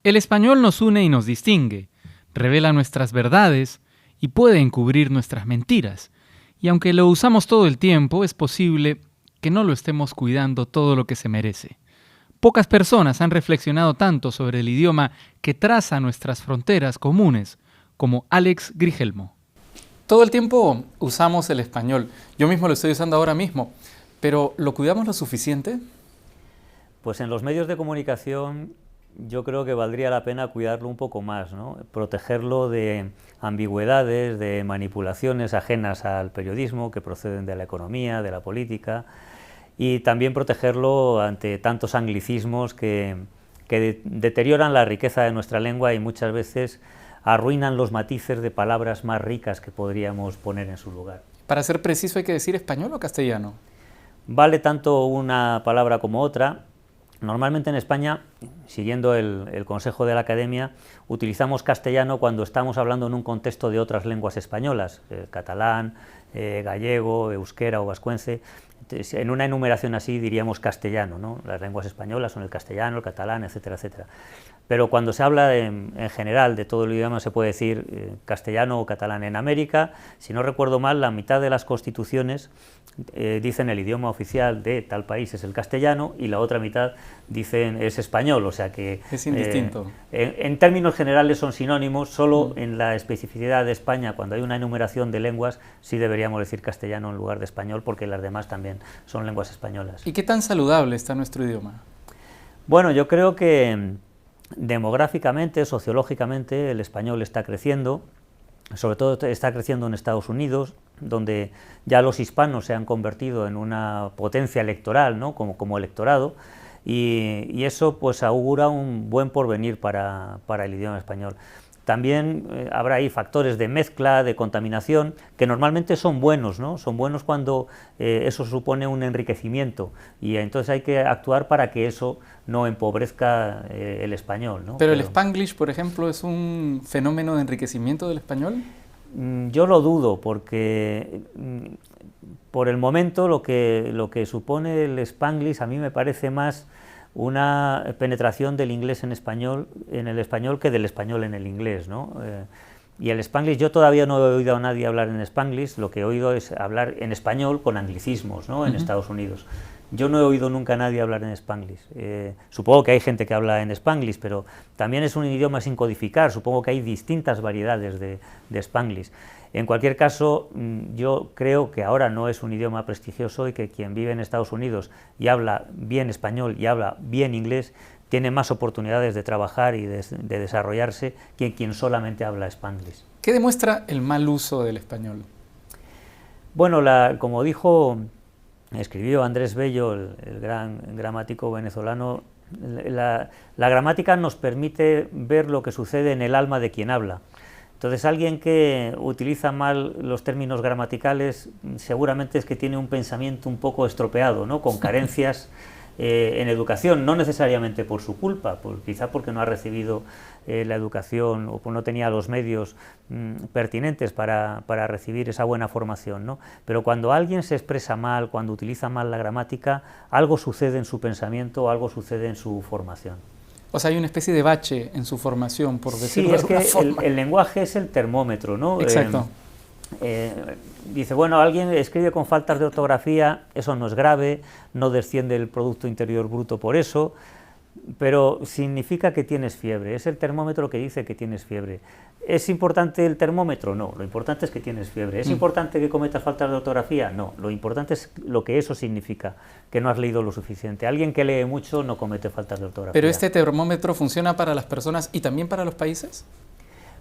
El español nos une y nos distingue, revela nuestras verdades y puede encubrir nuestras mentiras. Y aunque lo usamos todo el tiempo, es posible que no lo estemos cuidando todo lo que se merece. Pocas personas han reflexionado tanto sobre el idioma que traza nuestras fronteras comunes, como Alex Grigelmo. Todo el tiempo usamos el español. Yo mismo lo estoy usando ahora mismo. Pero ¿lo cuidamos lo suficiente? Pues en los medios de comunicación yo creo que valdría la pena cuidarlo un poco más, ¿no? Protegerlo de ambigüedades, de manipulaciones ajenas al periodismo que proceden de la economía, de la política, y también protegerlo ante tantos anglicismos que deterioran la riqueza de nuestra lengua y muchas veces arruinan los matices de palabras más ricas que podríamos poner en su lugar. Para ser preciso, ¿hay que decir español o castellano? Vale tanto una palabra como otra. Normalmente en España, siguiendo el consejo de la Academia, utilizamos castellano cuando estamos hablando en un contexto de otras lenguas españolas, catalán, gallego, euskera o vascuence. Entonces, en una enumeración así diríamos castellano, ¿no? Las lenguas españolas son el castellano, el catalán, etcétera, etcétera. Pero cuando se habla en general de todo el idioma se puede decir castellano o catalán. En América, si no recuerdo mal, la mitad de las constituciones dicen el idioma oficial de tal país es el castellano y la otra mitad dicen es español, o sea que es indistinto. En términos generales son sinónimos, solo en la especificidad de España, cuando hay una enumeración de lenguas, sí deberíamos decir castellano en lugar de español, porque las demás también son lenguas españolas. ¿Y qué tan saludable está nuestro idioma? Bueno, yo creo que demográficamente, sociológicamente, el español está creciendo, sobre todo está creciendo en Estados Unidos, donde ya los hispanos se han convertido en una potencia electoral, ¿no? como electorado, y eso pues augura un buen porvenir para el idioma español. También habrá ahí factores de mezcla, de contaminación, que normalmente son buenos, ¿no? Son buenos cuando eso supone un enriquecimiento, y entonces hay que actuar para que eso no empobrezca el español, ¿no? Pero el Spanglish, por ejemplo, ¿es un fenómeno de enriquecimiento del español? Yo lo dudo, porque por el momento lo que supone el Spanglish a mí me parece más una penetración del inglés en el español que del español en el inglés, ¿no? Y el Spanglish, yo todavía no he oído a nadie hablar en Spanglish, lo que he oído es hablar en español con anglicismos, ¿no? En Estados Unidos. Yo no he oído nunca a nadie hablar en Spanglish. Supongo que hay gente que habla en Spanglish, pero también es un idioma sin codificar, supongo que hay distintas variedades de Spanglish. En cualquier caso, yo creo que ahora no es un idioma prestigioso y que quien vive en Estados Unidos y habla bien español y habla bien inglés tiene más oportunidades de trabajar y de desarrollarse que quien solamente habla Spanglish. ¿Qué demuestra el mal uso del español? Bueno, como escribió Andrés Bello, el gran gramático venezolano, la gramática nos permite ver lo que sucede en el alma de quien habla. Entonces, alguien que utiliza mal los términos gramaticales seguramente es que tiene un pensamiento un poco estropeado, ¿no? Con carencias en educación, no necesariamente por su culpa, quizá porque no ha recibido la educación o no tenía los medios pertinentes para recibir esa buena formación, ¿no? Pero cuando alguien se expresa mal, cuando utiliza mal la gramática, algo sucede en su pensamiento, algo sucede en su formación. O sea, hay una especie de bache en su formación, por decirlo de alguna forma. Sí, es que el lenguaje es el termómetro, ¿no? Exacto. Dice, bueno, alguien escribe con faltas de ortografía, eso no es grave, no desciende el Producto Interior Bruto por eso, pero significa que tienes fiebre, es el termómetro que dice que tienes fiebre. ¿Es importante el termómetro? No, lo importante es que tienes fiebre. ¿Es importante que cometas faltas de ortografía? No, lo importante es lo que eso significa, que no has leído lo suficiente. Alguien que lee mucho no comete faltas de ortografía. ¿Pero este termómetro funciona para las personas y también para los países?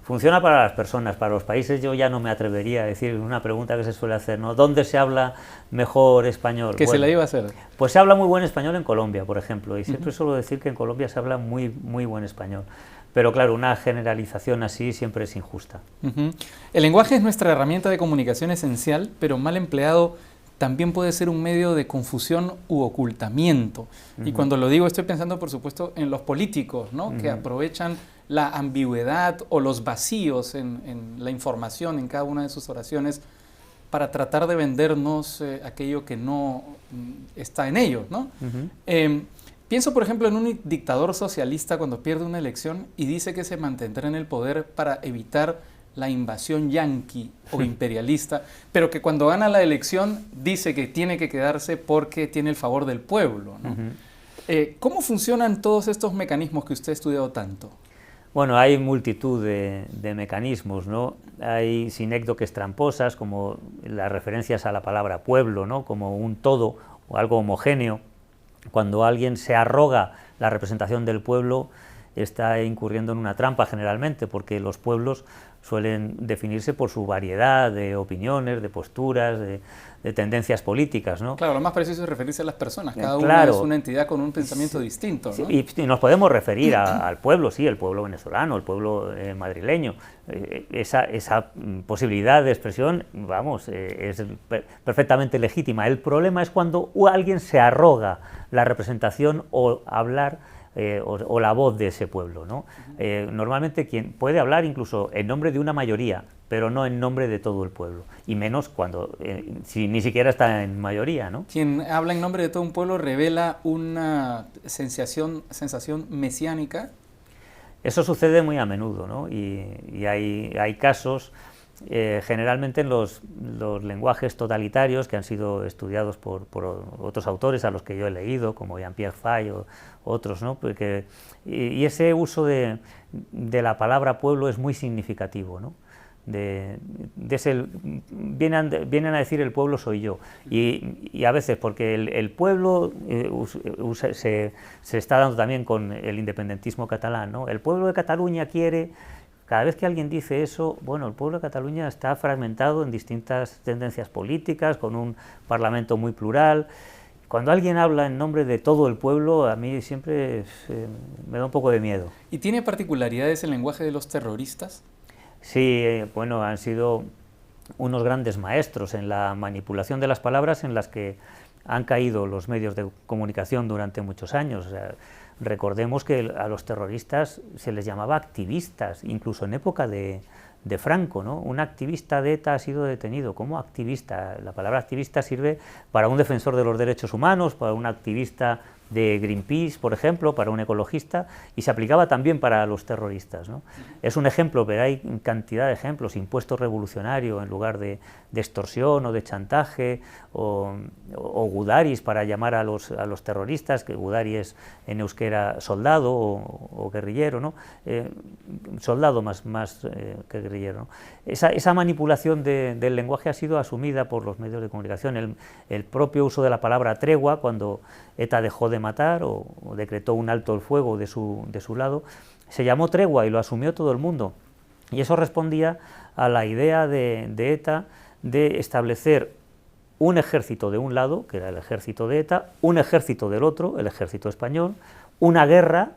Funciona para las personas, para los países yo ya no me atrevería a decir una pregunta que se suele hacer, ¿no? ¿Dónde se habla mejor español? ¿Qué se la iba a hacer? Pues se habla muy buen español en Colombia, por ejemplo, y siempre suelo decir que en Colombia se habla muy buen español. Pero claro, una generalización así siempre es injusta. El lenguaje es nuestra herramienta de comunicación esencial, pero mal empleado también puede ser un medio de confusión u ocultamiento. Y cuando lo digo estoy pensando, por supuesto, en los políticos, ¿no? Que aprovechan la ambigüedad o los vacíos en la información en cada una de sus oraciones para tratar de vendernos aquello que no está en ellos, ¿no? Pienso, por ejemplo, en un dictador socialista cuando pierde una elección y dice que se mantendrá en el poder para evitar la invasión yanqui o imperialista, pero que cuando gana la elección dice que tiene que quedarse porque tiene el favor del pueblo, ¿no? ¿Cómo funcionan todos estos mecanismos que usted ha estudiado tanto? Bueno, hay multitud de mecanismos, ¿no? Hay sinécdoques tramposas, como las referencias a la palabra pueblo, ¿no? Como un todo o algo homogéneo. Cuando alguien se arroga la representación del pueblo, está incurriendo en una trampa generalmente, porque los pueblos suelen definirse por su variedad de opiniones, de posturas, de tendencias políticas, ¿no? Claro, lo más preciso es referirse a las personas, cada claro, una es una entidad con un pensamiento distinto, ¿no? Y nos podemos referir al pueblo, sí, el pueblo venezolano, el pueblo madrileño. Esa posibilidad de expresión, vamos, es perfectamente legítima. El problema es cuando alguien se arroga la representación o hablar o la voz de ese pueblo, ¿no? Normalmente quien puede hablar incluso en nombre de una mayoría, pero no en nombre de todo el pueblo, y menos cuando si ni siquiera está en mayoría, ¿no? Quien habla en nombre de todo un pueblo revela una sensación mesiánica. Eso sucede muy a menudo, ¿no? Y hay casos, generalmente en los lenguajes totalitarios que han sido estudiados por otros autores a los que yo he leído, como Jean-Pierre Faye o otros, ¿no? Porque, y ese uso de la palabra pueblo es muy significativo, ¿no? Vienen a decir el pueblo soy yo, y a veces porque el pueblo se está dando también con el independentismo catalán, ¿no? El pueblo de Cataluña quiere. Cada vez que alguien dice eso, bueno, el pueblo de Cataluña está fragmentado en distintas tendencias políticas, con un parlamento muy plural. Cuando alguien habla en nombre de todo el pueblo, a mí siempre me da un poco de miedo. ¿Y tiene particularidades el lenguaje de los terroristas? Sí, bueno, han sido unos grandes maestros en la manipulación de las palabras, en las que han caído los medios de comunicación durante muchos años. O sea, recordemos que a los terroristas se les llamaba activistas, incluso en época de Franco, ¿no? Un activista de ETA ha sido detenido. ¿Cómo activista? La palabra activista sirve para un defensor de los derechos humanos, para un activista de Greenpeace, por ejemplo, para un ecologista, y se aplicaba también para los terroristas, ¿no? Es un ejemplo, pero hay cantidad de ejemplos: impuesto revolucionario en lugar de extorsión o de chantaje, o gudaris para llamar a los terroristas, que gudari es en euskera soldado o guerrillero, ¿no? Soldado más que guerrillero, ¿no? Esa manipulación del lenguaje ha sido asumida por los medios de comunicación. El propio uso de la palabra tregua, cuando ETA dejó de matar o decretó un alto el fuego de su lado, se llamó tregua y lo asumió todo el mundo, y eso respondía a la idea de ETA de establecer un ejército de un lado, que era el ejército de ETA, un ejército del otro, el ejército español, una guerra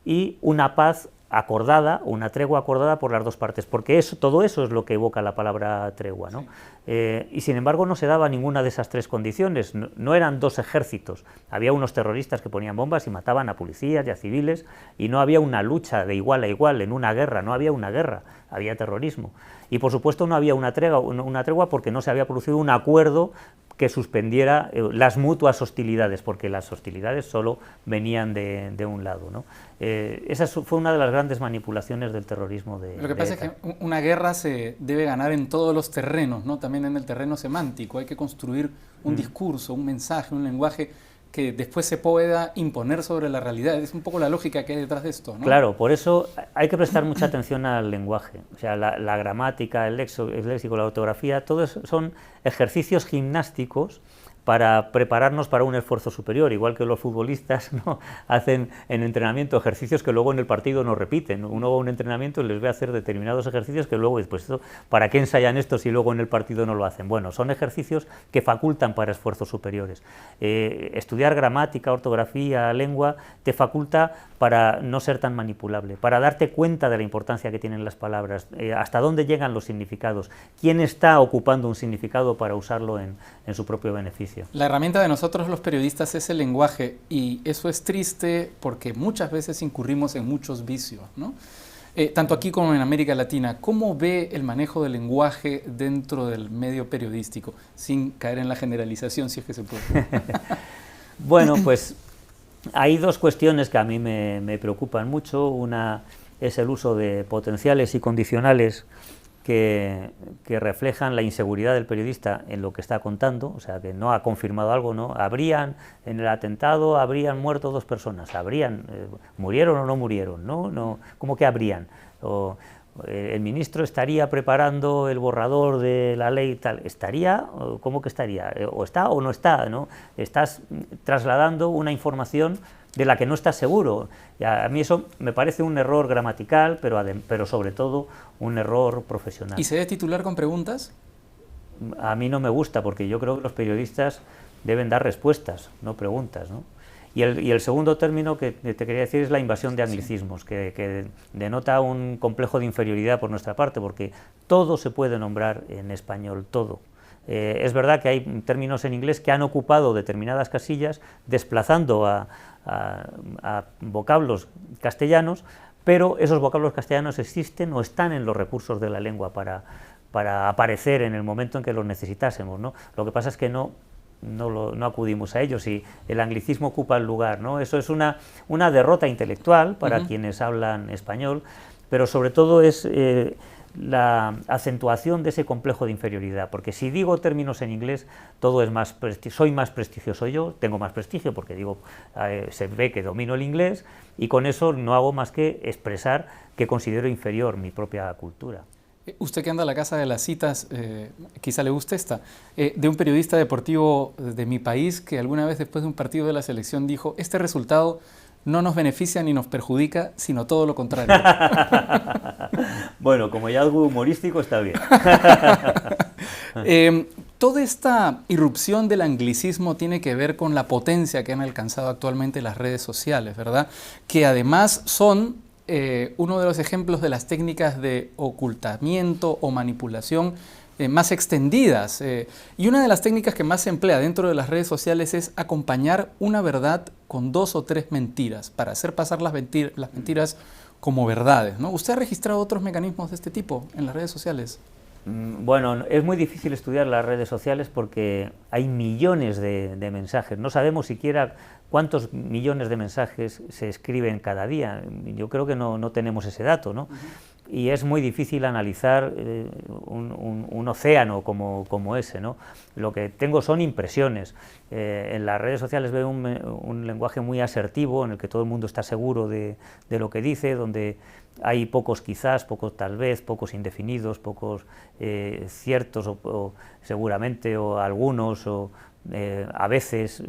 y una paz acordada, una tregua acordada por las dos partes, porque todo eso es lo que evoca la palabra tregua, ¿no? Y sin embargo no se daba ninguna de esas tres condiciones. No eran dos ejércitos, había unos terroristas que ponían bombas y mataban a policías y a civiles, y no había una lucha de igual a igual en una guerra, no había una guerra, había terrorismo. Y por supuesto no había una tregua porque no se había producido un acuerdo que suspendiera las mutuas hostilidades, porque las hostilidades solo venían de un lado, ¿no? Esa fue una de las grandes manipulaciones del terrorismo de Lo que pasa ETA. es que una guerra se debe ganar en todos los terrenos, ¿no? También en el terreno semántico. Hay que construir un discurso, un mensaje, un lenguaje que después se pueda imponer sobre la realidad. Es un poco la lógica que hay detrás de esto, ¿no? Claro, por eso hay que prestar mucha atención al lenguaje. O sea, la gramática, el léxico, la ortografía, todos son ejercicios gimnásticos para prepararnos para un esfuerzo superior, igual que los futbolistas, ¿no? Hacen en entrenamiento ejercicios que luego en el partido no repiten. Uno va a un entrenamiento y les ve hacer determinados ejercicios que luego, pues, ¿para qué ensayan esto si luego en el partido no lo hacen? Bueno, son ejercicios que facultan para esfuerzos superiores. Estudiar gramática, ortografía, lengua, te faculta para no ser tan manipulable, para darte cuenta de la importancia que tienen las palabras, hasta dónde llegan los significados, quién está ocupando un significado para usarlo en su propio beneficio. La herramienta de nosotros los periodistas es el lenguaje, y eso es triste porque muchas veces incurrimos en muchos vicios, ¿no? Tanto aquí como en América Latina. ¿Cómo ve el manejo del lenguaje dentro del medio periodístico, sin caer en la generalización, si es que se puede? Bueno, pues Hay dos cuestiones que a mí me preocupan mucho. Una es el uso de potenciales y condicionales que reflejan la inseguridad del periodista en lo que está contando, o sea, que no ha confirmado algo, ¿no? En el atentado habrían muerto 2 personas, ¿murieron o no murieron? No, ¿cómo que habrían? El ministro estaría preparando el borrador de la ley tal, ¿estaría? ¿Cómo que estaría? ¿O está o no está? ¿No? Estás trasladando una información de la que no estás seguro. A mí eso me parece un error gramatical, pero sobre todo un error profesional. ¿Y se debe titular con preguntas? A mí no me gusta, porque yo creo que los periodistas deben dar respuestas, no preguntas, ¿no? Y el segundo término que te quería decir es la invasión de anglicismos, que denota un complejo de inferioridad por nuestra parte, porque todo se puede nombrar en español, todo. Es verdad que hay términos en inglés que han ocupado determinadas casillas, desplazando a vocablos castellanos, pero esos vocablos castellanos existen o están en los recursos de la lengua para aparecer en el momento en que los necesitásemos, ¿no? Lo que pasa es que no acudimos a ellos y el anglicismo ocupa el lugar, ¿no? Eso es una derrota intelectual para quienes hablan español, pero sobre todo es la acentuación de ese complejo de inferioridad, porque si digo términos en inglés, todo es más soy más prestigioso yo, tengo más prestigio porque se ve que domino el inglés, y con eso no hago más que expresar que considero inferior mi propia cultura. Usted que anda a la casa de las citas, quizá le guste esta, de un periodista deportivo de mi país que alguna vez después de un partido de la selección dijo: este resultado no nos beneficia ni nos perjudica, sino todo lo contrario. Bueno, como ya algo humorístico está bien. Toda esta irrupción del anglicismo tiene que ver con la potencia que han alcanzado actualmente las redes sociales, ¿verdad? Que además son uno de los ejemplos de las técnicas de ocultamiento o manipulación más extendidas. Y una de las técnicas que más se emplea dentro de las redes sociales es acompañar una verdad con 2 o 3 mentiras, para hacer pasar las mentiras como verdades, ¿no? ¿Usted ha registrado otros mecanismos de este tipo en las redes sociales? Bueno, es muy difícil estudiar las redes sociales porque hay millones de mensajes. No sabemos siquiera cuántos millones de mensajes se escriben cada día. Yo creo que no tenemos ese dato, ¿no? Y es muy difícil analizar un océano como ese, ¿no? Lo que tengo son impresiones. En las redes sociales veo un lenguaje muy asertivo, en el que todo el mundo está seguro de lo que dice, donde hay pocos quizás, pocos tal vez, pocos indefinidos, pocos ciertos o seguramente, o algunos, o a veces.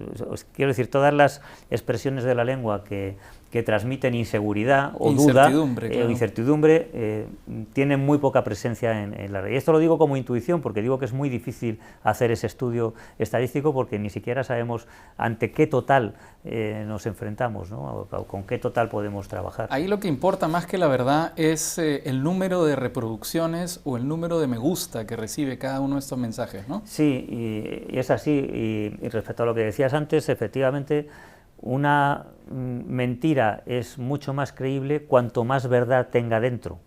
Quiero decir, todas las expresiones de la lengua que transmiten inseguridad o incertidumbre, duda, claro. incertidumbre, tienen muy poca presencia en la red. Y esto lo digo como intuición, porque digo que es muy difícil hacer ese estudio estadístico, porque ni siquiera sabemos ante qué total nos enfrentamos, ¿no? O con qué total podemos trabajar. Ahí lo que importa más que la verdad es el número de reproducciones o el número de me gusta que recibe cada uno de estos mensajes, ¿no? Sí, y es así. Y respecto a lo que decías antes, efectivamente, una mentira es mucho más creíble cuanto más verdad tenga dentro,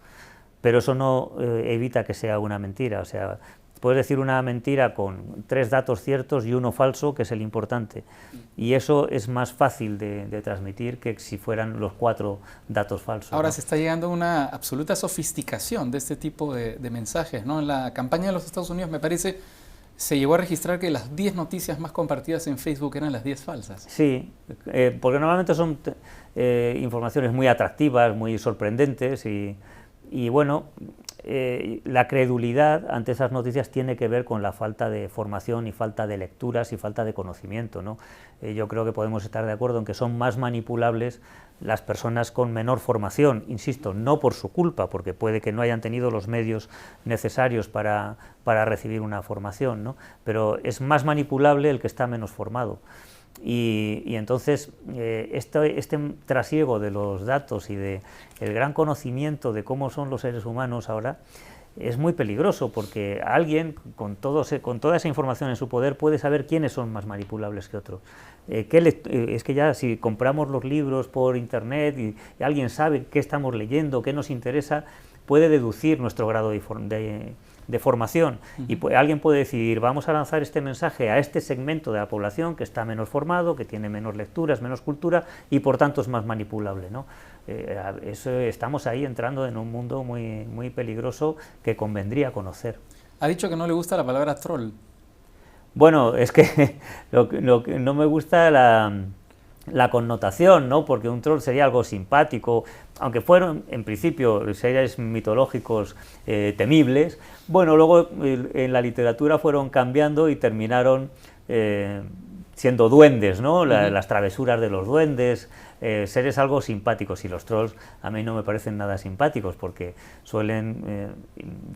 pero eso no evita que sea una mentira. O sea, puedes decir una mentira con 3 datos ciertos y 1 falso, que es el importante, y eso es más fácil de transmitir que si fueran los 4 datos falsos. Ahora, ¿no? se está llegando a una absoluta sofisticación de este tipo de mensajes, ¿no? En la campaña de los Estados Unidos, me parece, se llegó a registrar que las 10 noticias más compartidas en Facebook eran las 10 falsas. Sí, porque normalmente son informaciones muy atractivas, muy sorprendentes, y bueno, la credulidad ante esas noticias tiene que ver con la falta de formación y falta de lecturas y falta de conocimiento, ¿no? Yo creo que podemos estar de acuerdo en que son más manipulables las personas con menor formación, insisto, no por su culpa, porque puede que no hayan tenido los medios necesarios para recibir una formación, ¿no? Pero es más manipulable el que está menos formado. Y entonces este trasiego de los datos y el gran conocimiento de cómo son los seres humanos ahora es muy peligroso, porque alguien con toda esa información en su poder puede saber quiénes son más manipulables que otros. Es que ya si compramos los libros por internet y alguien sabe qué estamos leyendo, qué nos interesa, puede deducir nuestro grado de de formación, y alguien puede decidir, vamos a lanzar este mensaje a este segmento de la población que está menos formado, que tiene menos lecturas, menos cultura, y por tanto es más manipulable, ¿no? Estamos ahí entrando en un mundo muy, muy peligroso que convendría conocer. Ha dicho que no le gusta la palabra troll. Bueno, es que lo que no me gusta la connotación, ¿no? Porque un troll sería algo simpático, aunque fueron en principio seres mitológicos temibles. Bueno, luego en la literatura fueron cambiando y terminaron siendo duendes, ¿no? Las travesuras de los duendes, seres algo simpáticos, y los trolls a mí no me parecen nada simpáticos porque suelen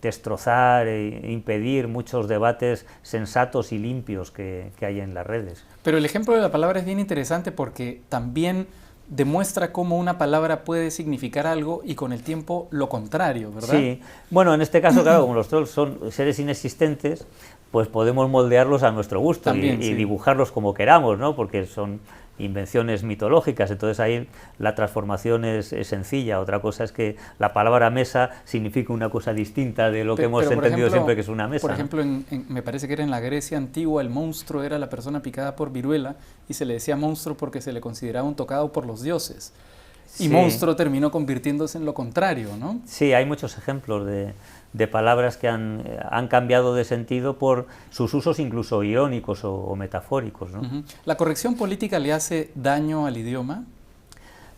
destrozar e impedir muchos debates sensatos y limpios que hay en las redes. Pero el ejemplo de la palabra es bien interesante porque también demuestra cómo una palabra puede significar algo y con el tiempo lo contrario, ¿verdad? Sí, bueno, en este caso, claro, como los trolls son seres inexistentes, pues podemos moldearlos a nuestro gusto También, y sí, dibujarlos como queramos, ¿no? Porque son invenciones mitológicas, entonces ahí la transformación es sencilla. Otra cosa es que la palabra mesa significa una cosa distinta de lo que hemos entendido siempre que es una mesa. Por ejemplo, me parece que era en la Grecia antigua, el monstruo era la persona picada por viruela y se le decía monstruo porque se le consideraba un tocado por los dioses. Y sí, monstruo terminó convirtiéndose en lo contrario, ¿no? Sí, hay muchos ejemplos de palabras que han cambiado de sentido por sus usos incluso irónicos o metafóricos, ¿no? ¿La corrección política le hace daño al idioma?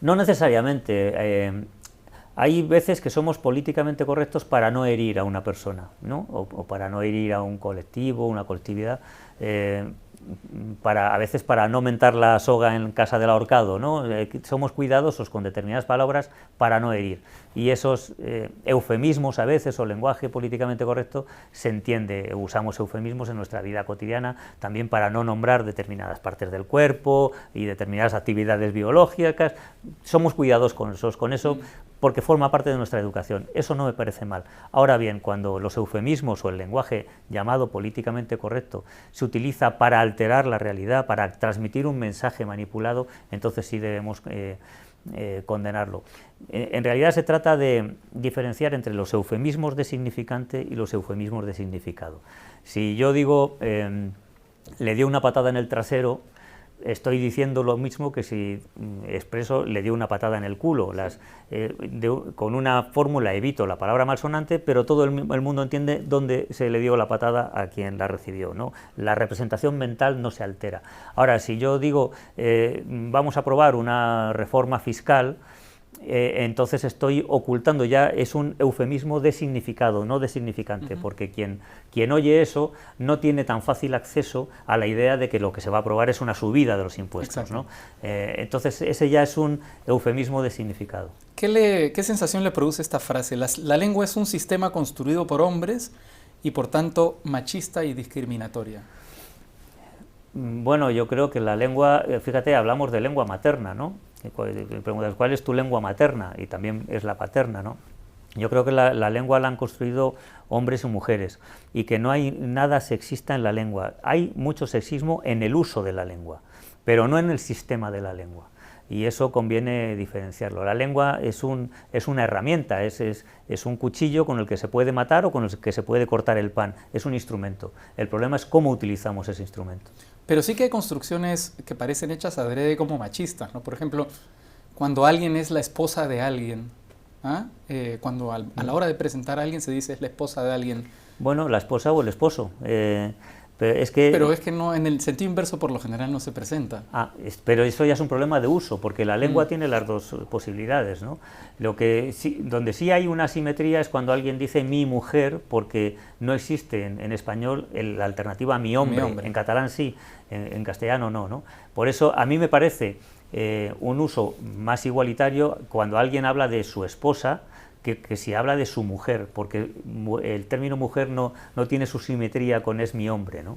No necesariamente. Hay veces que somos políticamente correctos para no herir a una persona, ¿no? O para no herir a un colectivo, una colectividad, a veces para no mentar la soga en casa del ahorcado, ¿no? Somos cuidadosos con determinadas palabras para no herir, y esos eufemismos a veces, o lenguaje políticamente correcto, se entiende. Usamos eufemismos en nuestra vida cotidiana también para no nombrar determinadas partes del cuerpo y determinadas actividades biológicas. Somos cuidadosos con eso porque forma parte de nuestra educación. Eso no me parece mal. Ahora bien, cuando los eufemismos o el lenguaje llamado políticamente correcto se utiliza para alterar la realidad, para transmitir un mensaje manipulado, entonces sí debemos condenarlo. En realidad se trata de diferenciar entre los eufemismos de significante y los eufemismos de significado. Si yo digo le dio una patada en el trasero, estoy diciendo lo mismo que si expreso le dio una patada en el culo. Con una fórmula evito la palabra malsonante, pero todo el mundo entiende dónde se le dio la patada a quien la recibió, ¿no? La representación mental no se altera. Ahora, si yo digo vamos a aprobar una reforma fiscal, entonces estoy ocultando, ya es un eufemismo de significado, no de significante, porque quien oye eso no tiene tan fácil acceso a la idea de que lo que se va a aprobar es una subida de los impuestos, ¿no? Entonces ese ya es un eufemismo de significado. ¿Qué sensación le produce esta frase? La lengua es un sistema construido por hombres y por tanto machista y discriminatoria. Bueno, yo creo que la lengua, fíjate, hablamos de lengua materna, ¿no? Preguntas, ¿cuál es tu lengua materna? Y también es la paterna, ¿no? Yo creo que la lengua la han construido hombres y mujeres, y que no hay nada sexista en la lengua. Hay mucho sexismo en el uso de la lengua, pero no en el sistema de la lengua. Y eso conviene diferenciarlo. La lengua es una herramienta, es un cuchillo con el que se puede matar o con el que se puede cortar el pan. Es un instrumento. El problema es cómo utilizamos ese instrumento. Pero sí que hay construcciones que parecen hechas adrede como machistas, ¿no? Por ejemplo, cuando alguien es la esposa de alguien, cuando a la hora de presentar a alguien se dice es la esposa de alguien. Bueno, la esposa o el esposo. Pero es que no, en el sentido inverso por lo general no se presenta. Pero eso ya es un problema de uso, porque la lengua tiene las dos posibilidades, ¿no? Donde sí hay una asimetría es cuando alguien dice mi mujer, porque no existe en español la alternativa a mi hombre. En catalán sí, en castellano no, ¿no? Por eso a mí me parece un uso más igualitario cuando alguien habla de su esposa, que si habla de su mujer, porque el término mujer no tiene su simetría con es mi hombre, ¿no?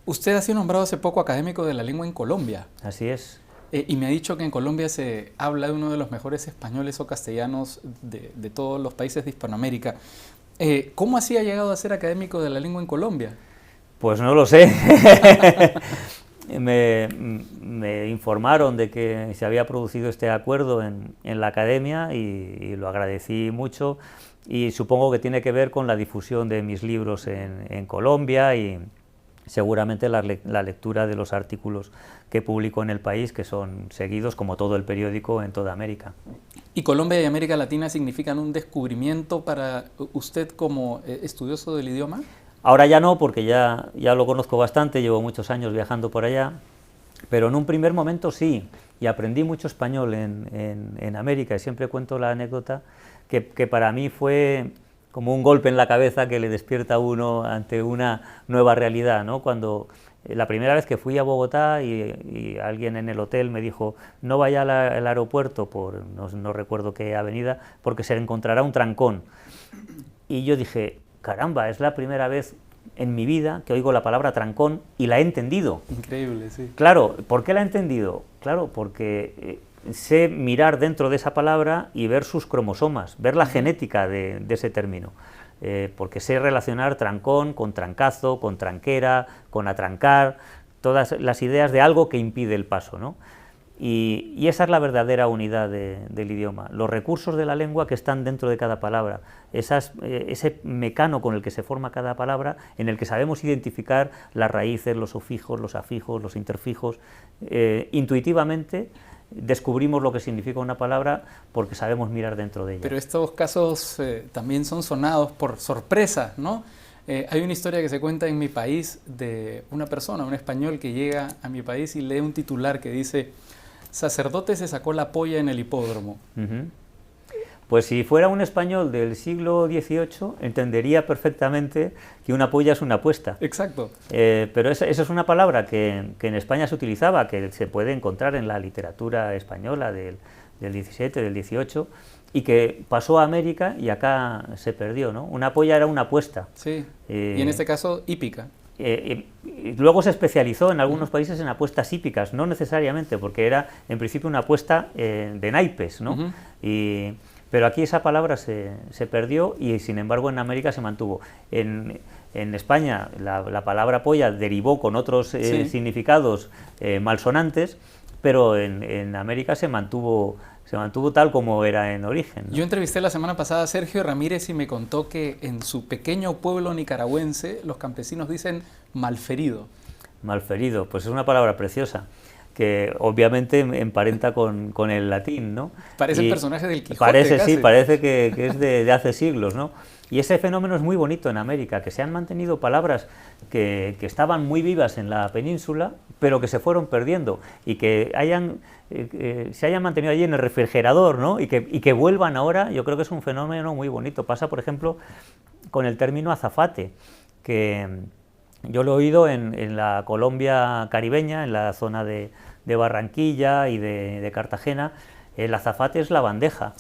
Usted ha sido nombrado hace poco académico de la lengua en Colombia. Así es. Y me ha dicho que en Colombia se habla de uno de los mejores españoles o castellanos de todos los países de Hispanoamérica. ¿Cómo así ha llegado a ser académico de la lengua en Colombia? Pues no lo sé. Me informaron de que se había producido este acuerdo en la academia y lo agradecí mucho, y supongo que tiene que ver con la difusión de mis libros en Colombia y seguramente la lectura de los artículos que publico en El País, que son seguidos, como todo el periódico, en toda América. ¿Y Colombia y América Latina significan un descubrimiento para usted como estudioso del idioma? Ahora ya no, porque ya lo conozco bastante, llevo muchos años viajando por allá, pero en un primer momento sí, y aprendí mucho español en América, y siempre cuento la anécdota que para mí fue como un golpe en la cabeza que le despierta a uno ante una nueva realidad, ¿no? Cuando la primera vez que fui a Bogotá y alguien en el hotel me dijo no vaya al aeropuerto por no recuerdo qué avenida porque se encontrará un trancón, y yo dije caramba, es la primera vez en mi vida que oigo la palabra trancón y la he entendido. Increíble, sí. Claro, ¿por qué la he entendido? Claro, porque sé mirar dentro de esa palabra y ver sus cromosomas, ver la genética de ese término. Porque sé relacionar trancón con trancazo, con tranquera, con atrancar, todas las ideas de algo que impide el paso, ¿no? Y esa es la verdadera unidad del idioma, los recursos de la lengua que están dentro de cada palabra, ese mecano con el que se forma cada palabra, en el que sabemos identificar las raíces, los sufijos, los afijos, los interfijos. Intuitivamente descubrimos lo que significa una palabra porque sabemos mirar dentro de ella. Pero estos casos también son sonados por sorpresa, ¿no? Hay una historia que se cuenta en mi país de una persona, un español que llega a mi país y lee un titular que dice sacerdote se sacó la polla en el hipódromo. Pues si fuera un español del siglo XVIII, entendería perfectamente que una polla es una apuesta. Exacto. Pero esa es una palabra que en España se utilizaba, que se puede encontrar en la literatura española del XVII, del XVIII, y que pasó a América y acá se perdió, ¿no? Una polla era una apuesta. Sí, y en este caso hípica. Luego se especializó en algunos países en apuestas hípicas, no necesariamente, porque era en principio una apuesta de naipes, ¿no? Pero aquí esa palabra se perdió y sin embargo en América se mantuvo. En España la palabra polla derivó con otros significados malsonantes, pero en América se mantuvo tal como era en origen, ¿no? Yo entrevisté la semana pasada a Sergio Ramírez y me contó que en su pequeño pueblo nicaragüense los campesinos dicen malferido. Malferido, pues es una palabra preciosa, que obviamente emparenta con el latín, ¿no? Parece el personaje del Quijote. Parece, casi. Sí, parece que es de hace siglos, ¿no? Y ese fenómeno es muy bonito en América, que se han mantenido palabras que estaban muy vivas en la península, pero que se fueron perdiendo, y que se hayan mantenido allí en el refrigerador, ¿no? Y que vuelvan ahora. Yo creo que es un fenómeno muy bonito. Pasa, por ejemplo, con el término azafate, que yo lo he oído en la Colombia caribeña, en la zona de Barranquilla y de Cartagena. El azafate es la bandeja,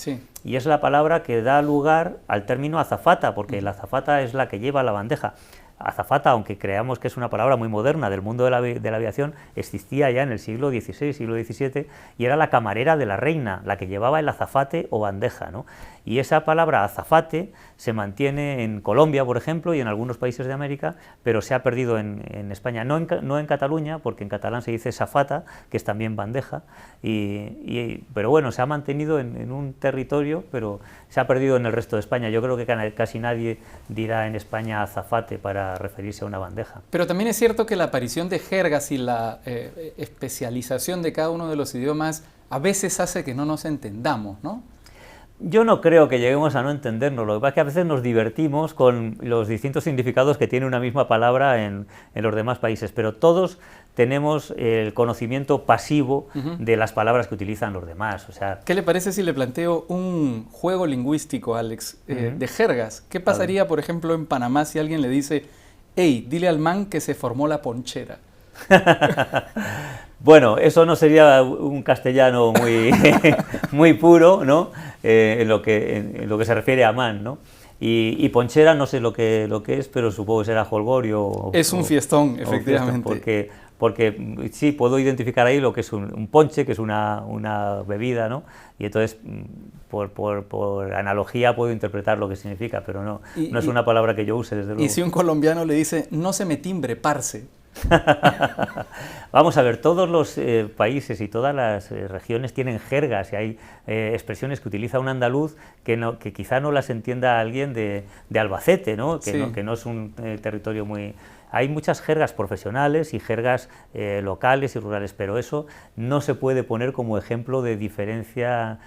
y es la palabra que da lugar al término azafata, porque la azafata es la que lleva la bandeja. Azafata, aunque creamos que es una palabra muy moderna del mundo de la aviación, existía ya en el siglo XVI, siglo XVII, y era la camarera de la reina, la que llevaba el azafate o bandeja, ¿no? Y esa palabra azafate se mantiene en Colombia, por ejemplo, y en algunos países de América, pero se ha perdido en España, no en Cataluña, porque en catalán se dice safata, que es también bandeja, pero bueno, se ha mantenido en un territorio, pero se ha perdido en el resto de España. Yo creo que casi nadie dirá en España azafate para referirse a una bandeja. Pero también es cierto que la aparición de jergas y la especialización de cada uno de los idiomas a veces hace que no nos entendamos, ¿no? Yo no creo que lleguemos a no entendernos, lo que pasa es que a veces nos divertimos con los distintos significados que tiene una misma palabra en los demás países, pero todos tenemos el conocimiento pasivo de las palabras que utilizan los demás. O sea, ¿qué le parece si le planteo un juego lingüístico, Alex, de jergas? ¿Qué pasaría, por ejemplo, en Panamá si alguien le dice, hey, dile al man que se formó la ponchera? Bueno, eso no sería un castellano muy puro, ¿no? En lo que se refiere a man, ¿no? Y ponchera no sé lo que es, pero supongo que será jolgorio. Es un fiestón, efectivamente. Porque sí, puedo identificar ahí lo que es un ponche, que es una bebida, ¿no? Y entonces, por analogía, puedo interpretar lo que significa, pero no es una palabra que yo use, desde luego. Y si un colombiano le dice, no se me timbre, parce. Vamos a ver, todos los países y todas las regiones tienen jergas y hay expresiones que utiliza un andaluz que quizá no las entienda alguien de Albacete, ¿no? Sí. Que no es un territorio muy... Hay muchas jergas profesionales y jergas locales y rurales, pero eso no se puede poner como ejemplo de diferencia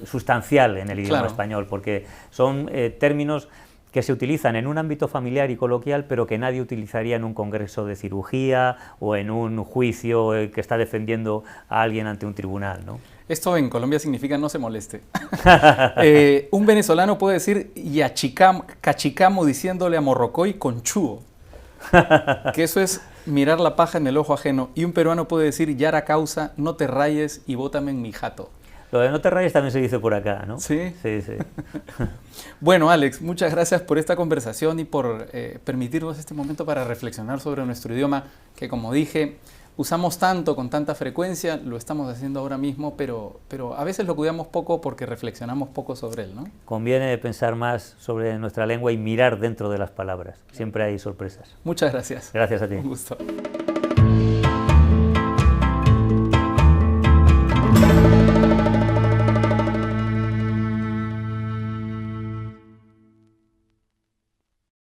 sustancial en el idioma español, porque son términos que se utilizan en un ámbito familiar y coloquial, pero que nadie utilizaría en un congreso de cirugía o en un juicio que está defendiendo a alguien ante un tribunal, ¿no? Esto en Colombia significa no se moleste. Un venezolano puede decir cachicamo diciéndole a Morrocoy conchudo, que eso es mirar la paja en el ojo ajeno, y un peruano puede decir yara causa, no te rayes y bótame en mi jato. Lo de no te rayes también se dice por acá, ¿no? Sí. Sí, sí. Bueno, Alex, muchas gracias por esta conversación y por permitirnos este momento para reflexionar sobre nuestro idioma, que como dije, usamos tanto, con tanta frecuencia, lo estamos haciendo ahora mismo, pero a veces lo cuidamos poco porque reflexionamos poco sobre él, ¿no? Conviene pensar más sobre nuestra lengua y mirar dentro de las palabras. Siempre hay sorpresas. Muchas gracias. Gracias a ti. Un gusto.